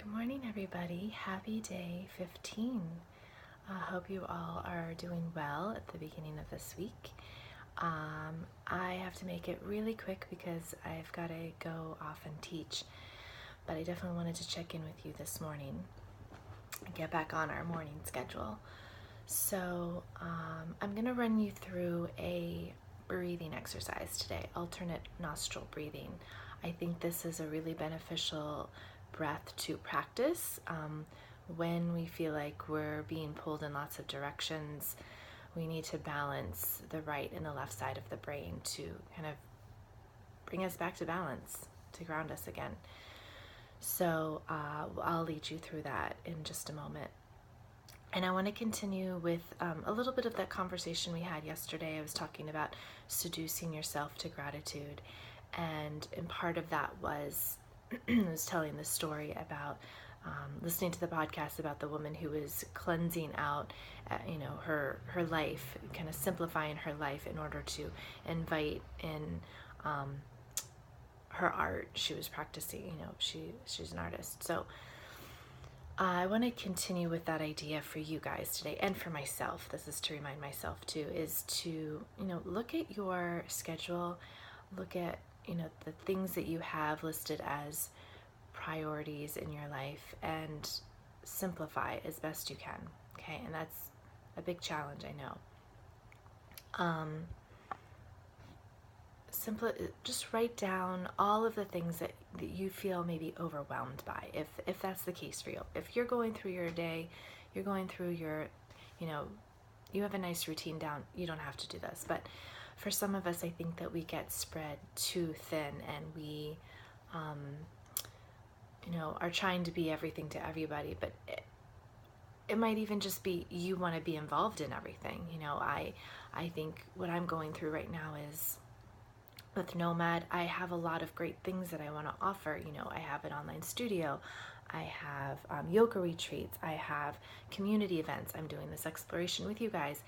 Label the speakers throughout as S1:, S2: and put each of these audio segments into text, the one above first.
S1: Good morning, everybody. Happy day 15. I hope you all are doing well at the beginning of this week. I have to make it really quick because I've got to go off and teach, but I definitely wanted to check in with you this morning and get back on our morning schedule. So I'm going to run you through a breathing exercise today, alternate nostril breathing. I think this is a really beneficial breath to practice when we feel like we're being pulled in lots of directions. We need to balance the right and the left side of the brain to kind of bring us back to balance, to ground us again. So I'll lead you through that in just a moment. And I want to continue with a little bit of that conversation we had yesterday. I was talking about seducing yourself to gratitude. And part of that was I was telling the story about listening to the podcast about the woman who was cleansing out, her life, kind of simplifying her life in order to invite in her art. She was practicing, she's an artist. So I want to continue with that idea for you guys today, and for myself. This is to remind myself too, is to, look at your schedule, look at, the things that you have listed as priorities in your life and simplify as best you can. Okay. And that's a big challenge, I know. Just write down all of the things that you feel maybe overwhelmed by, if that's the case for you. If you're going through your day, you're going through your, you have a nice routine down, you don't have to do this. But for some of us, I think that we get spread too thin, and we are trying to be everything to everybody. But it might even just be you want to be involved in everything. I think what I'm going through right now is, with Nomad, I have a lot of great things that I want to offer. I have an online studio, I have yoga retreats, I have community events, I'm doing this exploration with you guys,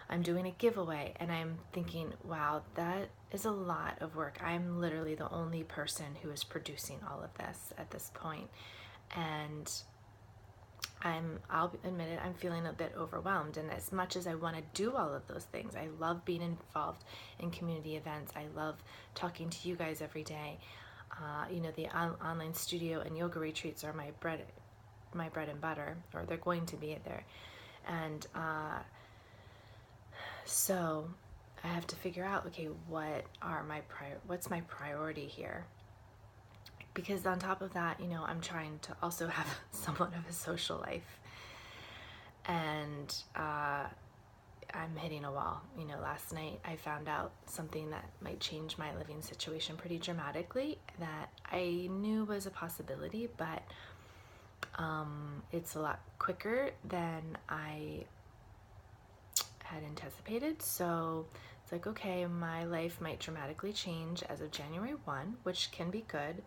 S1: I'm doing a giveaway, and I'm thinking, wow, that is a lot of work. I'm literally the only person who is producing all of this at this point. And I'll admit it, I'm feeling a bit overwhelmed. And as much as I want to do all of those things, I love being involved in community events. I love talking to you guys every day. The online studio and yoga retreats are my bread and butter, or they're going to be there. And so I have to figure out, okay, what's my priority here? Because on top of that, I'm trying to also have somewhat of a social life. And I'm hitting a wall. Last night I found out something that might change my living situation pretty dramatically that I knew was a possibility, but it's a lot quicker than I had anticipated. So it's like, okay, my life might dramatically change as of January 1, which can be good,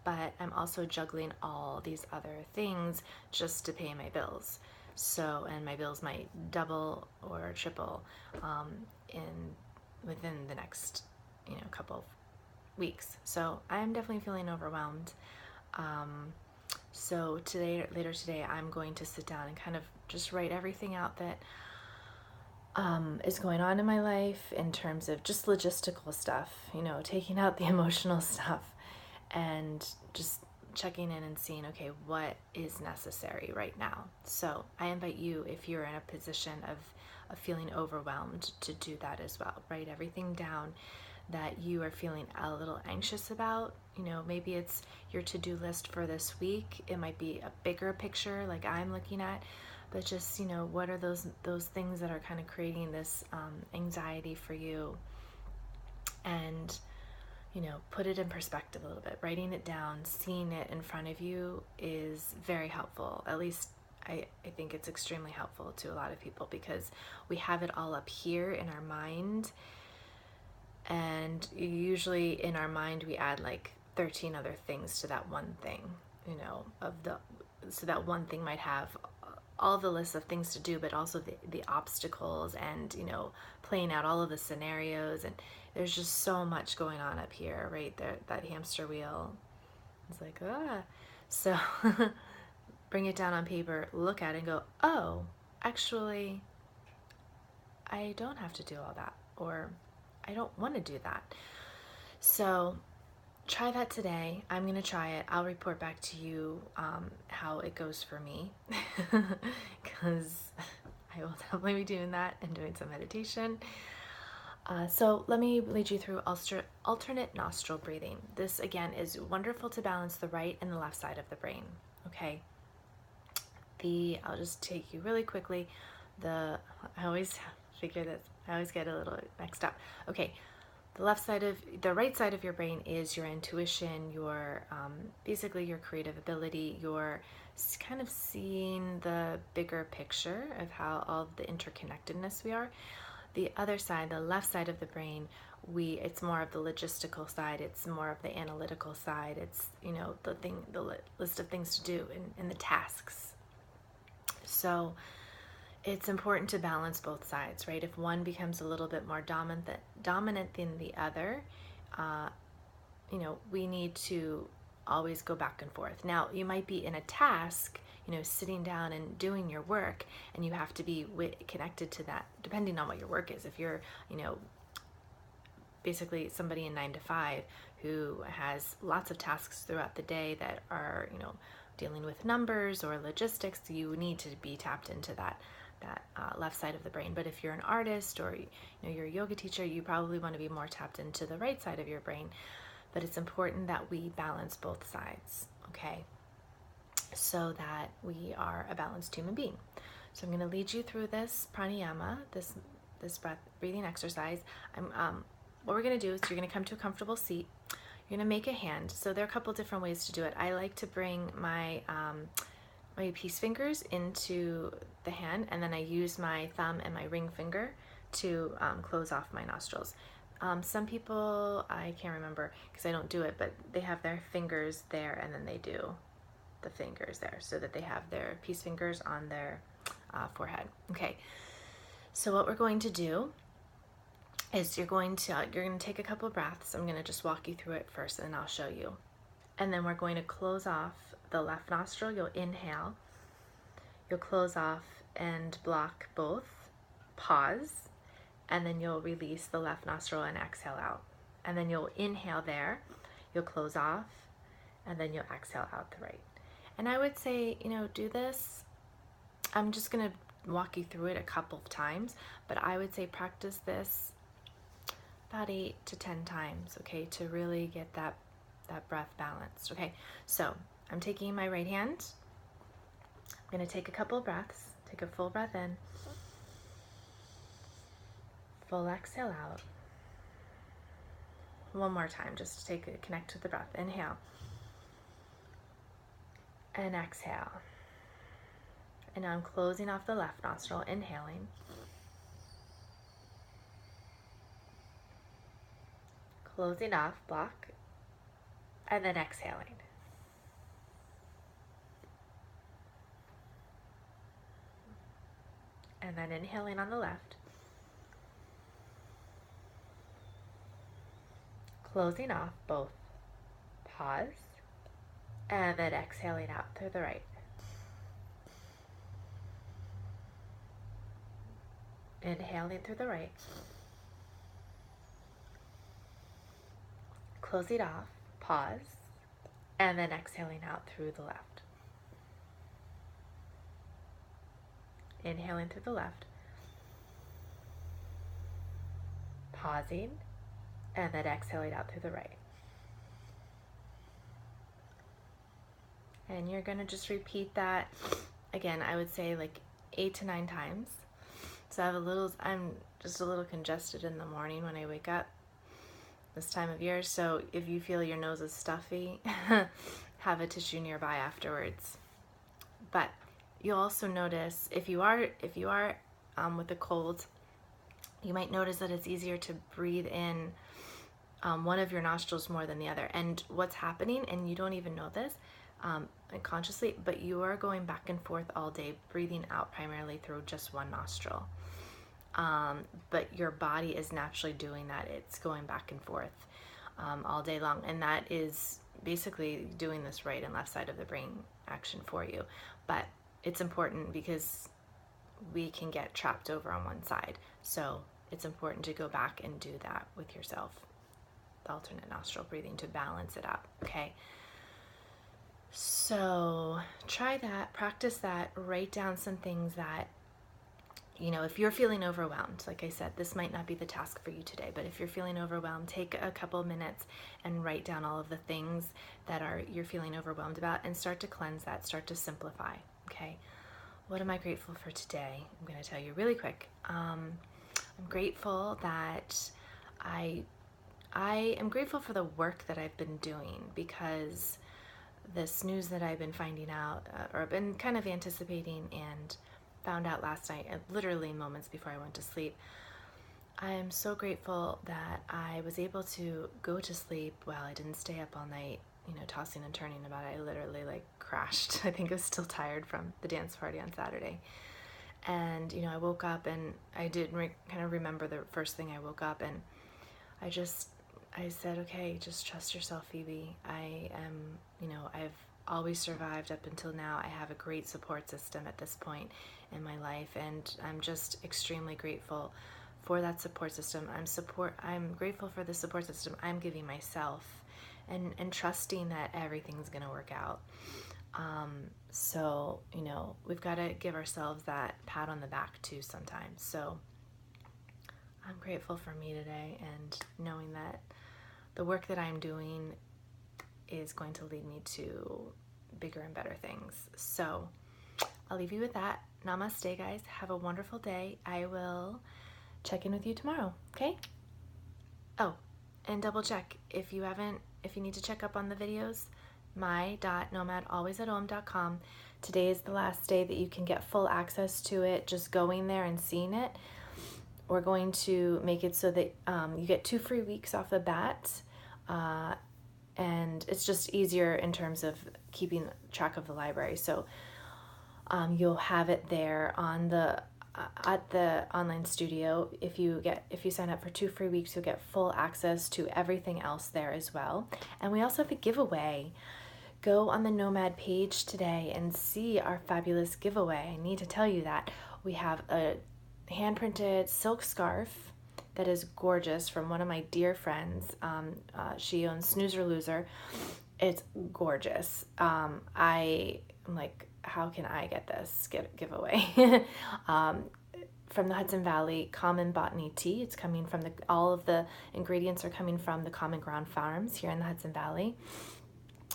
S1: but I'm also juggling all these other things just to pay my bills. So, and my bills might double or triple within the next, couple of weeks. So I'm definitely feeling overwhelmed. So later today, I'm going to sit down and kind of just write everything out that is going on in my life in terms of just logistical stuff, taking out the emotional stuff and just checking in and seeing, okay, what is necessary right now. So I invite you, if you're in a position of feeling overwhelmed, to do that as well. Write everything down that you are feeling a little anxious about. Maybe it's your to-do list for this week. It might be a bigger picture like I'm looking at, but just, what are those things that are kind of creating this anxiety for you? And, put it in perspective a little bit. Writing it down, seeing it in front of you is very helpful. At least I think it's extremely helpful to a lot of people, because we have it all up here in our mind. And usually in our mind, we add like 13 other things to that one thing, so that one thing might have all the lists of things to do, but also the obstacles and, playing out all of the scenarios. And there's just so much going on up here, right there, that hamster wheel, It's like, ah. So bring it down on paper, look at it and go, oh, actually, I don't have to do all that, or I don't want to do that. So try that today. I'm going to try it. I'll report back to you how it goes for me, because I will definitely be doing that and doing some meditation. So let me lead you through alternate nostril breathing. This, again, is wonderful to balance the right and the left side of the brain, okay? I'll just take you really quickly. I always figure that I always get a little mixed up. Okay, the right side of your brain is your intuition, your basically your creative ability, your kind of seeing the bigger picture of how all the interconnectedness we are. The other side, the left side of the brain, it's more of the logistical side. It's more of the analytical side. It's, the list of things to do and the tasks. So it's important to balance both sides, right? If one becomes a little bit more dominant than the other, we need to always go back and forth. Now, you might be in a task, sitting down and doing your work, and you have to be connected to that, depending on what your work is. If you're, basically somebody in 9 to 5 who has lots of tasks throughout the day that are, dealing with numbers or logistics, you need to be tapped into that left side of the brain. But if you're an artist or you're a yoga teacher, you probably want to be more tapped into the right side of your brain. But it's important that we balance both sides, okay, so that we are a balanced human being. So I'm going to lead you through this pranayama, this breathing exercise. What we're going to do is you're going to come to a comfortable seat. You're going to make a hand. So there are a couple different ways to do it. I like to bring my my peace fingers into the hand, and then I use my thumb and my ring finger to close off my nostrils. Some people, I can't remember because I don't do it, but they have their fingers there and then they do the fingers there so that they have their peace fingers on their forehead. Okay, so what we're going to do is you're going to take a couple of breaths. I'm going to just walk you through it first and I'll show you. And then we're going to close off the left nostril. You'll inhale, you'll close off and block both, pause, and then you'll release the left nostril and exhale out. And then you'll inhale there, you'll close off, and then you'll exhale out the right. And I would say, do this. I'm just going to walk you through it a couple of times, but I would say practice this about 8 to 10 times, okay, to really get that breath balanced. Okay, so I'm taking my right hand. I'm going to take a couple of breaths. Take a full breath in. Full exhale out. One more time, just to connect to the breath. Inhale. And exhale. And now I'm closing off the left nostril, inhaling. Closing off, block, and then exhaling. And then inhaling on the left. Closing off both. Pause. And then exhaling out through the right. Inhaling through the right. Closing off. Pause. And then exhaling out through the left. Inhaling through the left. Pausing. And then exhaling out through the right. And you're going to just repeat that, again, I would say like 8 to 9 times. So I'm just a little congested in the morning when I wake up this time of year. So if you feel your nose is stuffy, have a tissue nearby afterwards. But you'll also notice if you are with a cold, you might notice that it's easier to breathe in one of your nostrils more than the other. And what's happening, and you don't even know this consciously, but you are going back and forth all day, breathing out primarily through just one nostril. But your body is naturally doing that. It's going back and forth all day long, and that is basically doing this right and left side of the brain action for you. But it's important because we can get trapped over on one side. So it's important to go back and do that with yourself, the alternate nostril breathing, to balance it up, okay? So try that, practice that, write down some things that, if you're feeling overwhelmed, like I said, this might not be the task for you today, but if you're feeling overwhelmed, take a couple of minutes and write down all of the things that you're feeling overwhelmed about, and start to cleanse that, start to simplify, okay? What am I grateful for today? I'm going to tell you really quick. I'm grateful that I am grateful for the work that I've been doing, because this news that I've been finding out, or been kind of anticipating and found out last night, literally moments before I went to sleep. I am so grateful that I was able to go to sleep while I didn't stay up all night, tossing and turning about it. I literally crashed. I think I was still tired from the dance party on Saturday. And, I woke up and I did kind of remember the first thing I woke up, and I said, okay, just trust yourself, Phoebe. I am, I've always survived up until now. I have a great support system at this point in my life, and I'm just extremely grateful for that support system. I'm grateful for the support system I'm giving myself, and trusting that everything's going to work out. So, we've got to give ourselves that pat on the back too sometimes. So I'm grateful for me today, and knowing that the work that I'm doing is going to lead me to bigger and better things. So I'll leave you with that. Namaste, guys. Have a wonderful day. I will check in with you tomorrow, okay? Oh, and double check if you need to check up on the videos, my.nomadalwaysathome.com. Today is the last day that you can get full access to it, just going there and seeing it. We're going to make it so that you get 2 free weeks off the bat, and it's just easier in terms of keeping track of the library. So you'll have it there on at the online studio. If you sign up for 2 free weeks, you'll get full access to everything else there as well. And we also have a giveaway. Go on the Nomad page today and see our fabulous giveaway. I need to tell you that we have a hand-printed silk scarf that is gorgeous from one of my dear friends. She owns Snooze or Loser. It's gorgeous. I am like, how can I get this giveaway? From the Hudson Valley Common Botany Tea. It's coming from all of the ingredients are coming from the Common Ground Farms here in the Hudson Valley.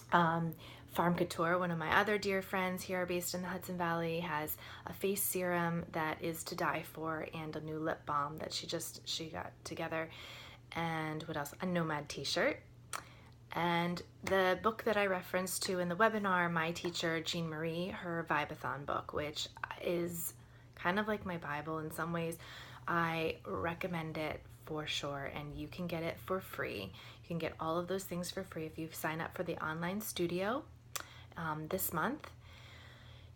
S1: Farm Couture, one of my other dear friends here based in the Hudson Valley, has a face serum that is to die for, and a new lip balm that she got together. And what else? A Nomad t-shirt. And the book that I referenced to in the webinar, my teacher, Jean Marie, her Vibathon book, which is kind of like my Bible in some ways. I recommend it for sure, and you can get it for free. You can get all of those things for free if you sign up for the online studio this month.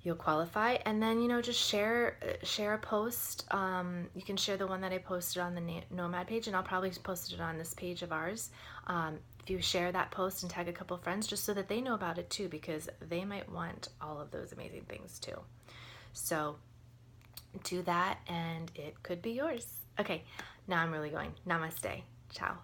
S1: You'll qualify, and then just share a post. You can share the one that I posted on the Nomad page, and I'll probably post it on this page of ours. If you share that post and tag a couple friends, just so that they know about it too, because they might want all of those amazing things too. So do that, and it could be yours. Okay, now I'm really going. Namaste. Ciao.